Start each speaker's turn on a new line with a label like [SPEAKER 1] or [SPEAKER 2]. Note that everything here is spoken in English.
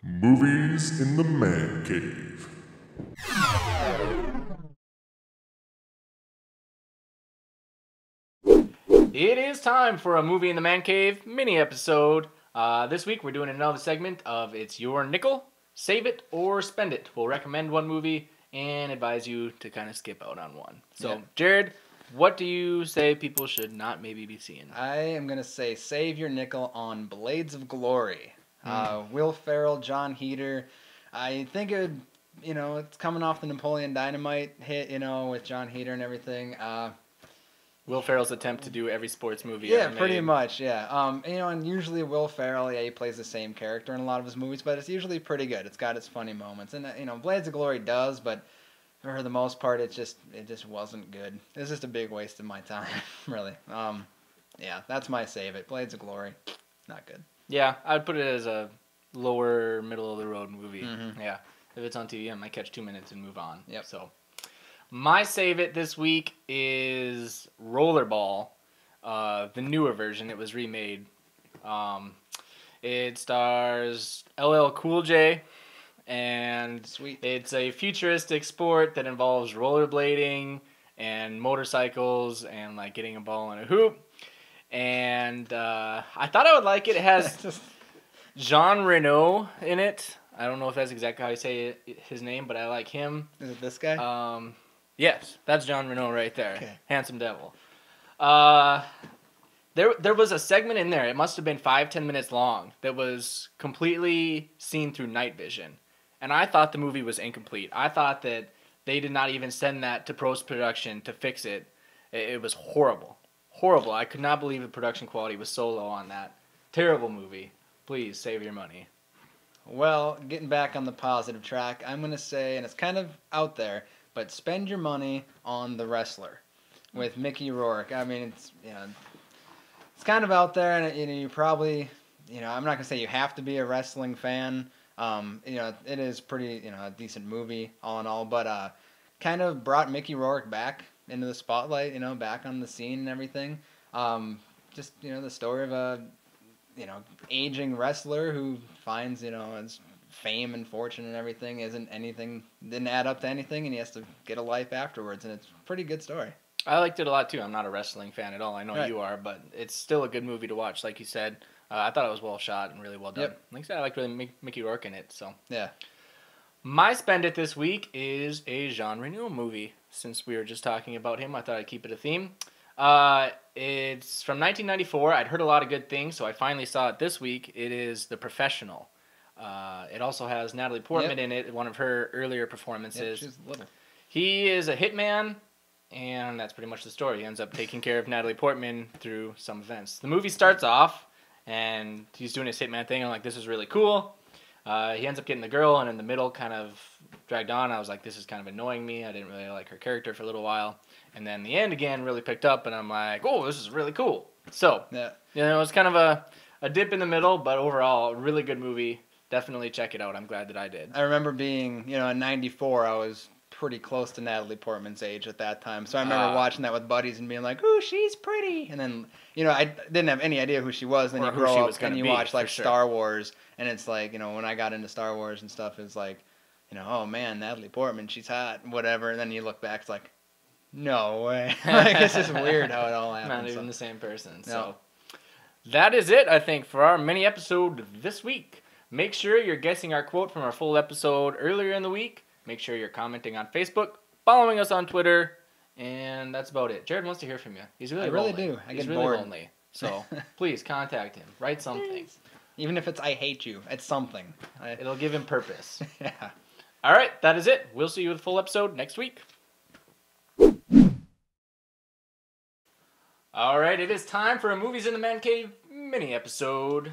[SPEAKER 1] Movies in the Man Cave.
[SPEAKER 2] It is time for a Movie in the Man Cave mini episode. This week we're doing another segment of It's Your Nickel, Save It or Spend It. We'll recommend one movie and advise you to kind of skip out on one. So, Jared, what do you say people should not maybe be seeing?
[SPEAKER 3] I am going to say save your nickel on Blades of Glory. Will Ferrell, John Heder. I think it would, it's coming off the Napoleon Dynamite hit, with John Heder and everything.
[SPEAKER 2] Will Ferrell's attempt to do every sports movie
[SPEAKER 3] Yeah,
[SPEAKER 2] ever made.
[SPEAKER 3] pretty much, yeah. And usually Will Ferrell, he plays the same character in a lot of his movies, but it's usually pretty good. It's got its funny moments. And, Blades of Glory does, but for the most part, it just wasn't good. It was just a big waste of my time, really. Yeah, that's my save it. Blades of Glory, not good.
[SPEAKER 2] Yeah, I'd put it as a lower, middle-of-the-road movie.
[SPEAKER 3] Mm-hmm.
[SPEAKER 2] Yeah, if it's on TV, I might catch 2 minutes and move on.
[SPEAKER 3] Yep.
[SPEAKER 2] So, my save it this week is Rollerball, the newer version. It was remade. It stars LL Cool J, and
[SPEAKER 3] Sweet.
[SPEAKER 2] It's a futuristic sport that involves rollerblading and motorcycles and like getting a ball in a hoop. And I thought I would like it. It has Jean Reno in it. I don't know if that's exactly how you say his name, but I like him.
[SPEAKER 3] Is it this guy?
[SPEAKER 2] Yes, that's Jean Reno right there.
[SPEAKER 3] Okay.
[SPEAKER 2] Handsome devil. There was a segment in there. It must have been 5-10 minutes long. That was completely seen through night vision, and I thought the movie was incomplete. I thought that they did not even send that to post production to fix it. It was horrible. Horrible. I could not believe the production quality was so low on that. Terrible movie. Please save your money.
[SPEAKER 3] Well, getting back on the positive track, I'm going to say, and it's kind of out there, but spend your money on The Wrestler with Mickey Rourke. I mean, it's kind of out there, and you probably, I'm not going to say you have to be a wrestling fan. It is pretty, a decent movie all in all, but kind of brought Mickey Rourke back into the spotlight, back on the scene and everything. Just, the story of a, aging wrestler who finds, his fame and fortune and everything didn't add up to anything, and he has to get a life afterwards, and it's a pretty good story.
[SPEAKER 2] I liked it a lot too. I'm not a wrestling fan at all. I know
[SPEAKER 3] Right.
[SPEAKER 2] you are, but it's still a good movie to watch. Like you said, I thought it was well shot and really well done.
[SPEAKER 3] Yep.
[SPEAKER 2] Like I said, I liked really Mickey Rourke in it. So
[SPEAKER 3] Yeah.
[SPEAKER 2] my spend it this week is a Jean Reno movie. Since we were just talking about him, I thought I'd keep it a theme. It's from 1994. I'd heard a lot of good things, so I finally saw it this week. It is The Professional. It also has Natalie Portman in it, one of her earlier performances.
[SPEAKER 3] She's little.
[SPEAKER 2] He is a hitman, and that's pretty much the story. He ends up taking care of Natalie Portman through some events. The movie starts off, and he's doing his hitman thing. I'm like, this is really cool. He ends up getting the girl, and in the middle kind of dragged on. I was like, this is kind of annoying me. I didn't really like her character for a little while. And then the end again really picked up, and I'm like, oh, this is really cool. So, it was kind of a dip in the middle, but overall, a really good movie. Definitely check it out. I'm glad that I did.
[SPEAKER 3] I remember being, in 94, I was pretty close to Natalie Portman's age at that time. So I remember watching that with buddies and being like, ooh, she's pretty. And then, I didn't have any idea who she was. Then
[SPEAKER 2] Or
[SPEAKER 3] you
[SPEAKER 2] who
[SPEAKER 3] grow
[SPEAKER 2] she
[SPEAKER 3] up
[SPEAKER 2] was gonna
[SPEAKER 3] and you
[SPEAKER 2] be,
[SPEAKER 3] watch, like,
[SPEAKER 2] for sure.
[SPEAKER 3] Star Wars. And it's like, when I got into Star Wars and stuff, it's like, oh, man, Natalie Portman, she's hot, whatever. And then you look back, it's like, no way. Like, it's just weird how it all happens.
[SPEAKER 2] Not even the same person.
[SPEAKER 3] No.
[SPEAKER 2] So that is it, I think, for our mini episode this week. Make sure you're guessing our quote from our full episode earlier in the week. Make sure you're commenting on Facebook, following us on Twitter, and that's about it. Jared wants to hear from you. He's really lonely.
[SPEAKER 3] I really do.
[SPEAKER 2] He's
[SPEAKER 3] get
[SPEAKER 2] really
[SPEAKER 3] bored.
[SPEAKER 2] lonely. So please contact him. Write something.
[SPEAKER 3] Even if it's I hate you, it's something.
[SPEAKER 2] It'll give him purpose.
[SPEAKER 3] Yeah.
[SPEAKER 2] All right, that is it. We'll see you with a full episode next week. All right, it is time for a Movies in the Man Cave mini episode.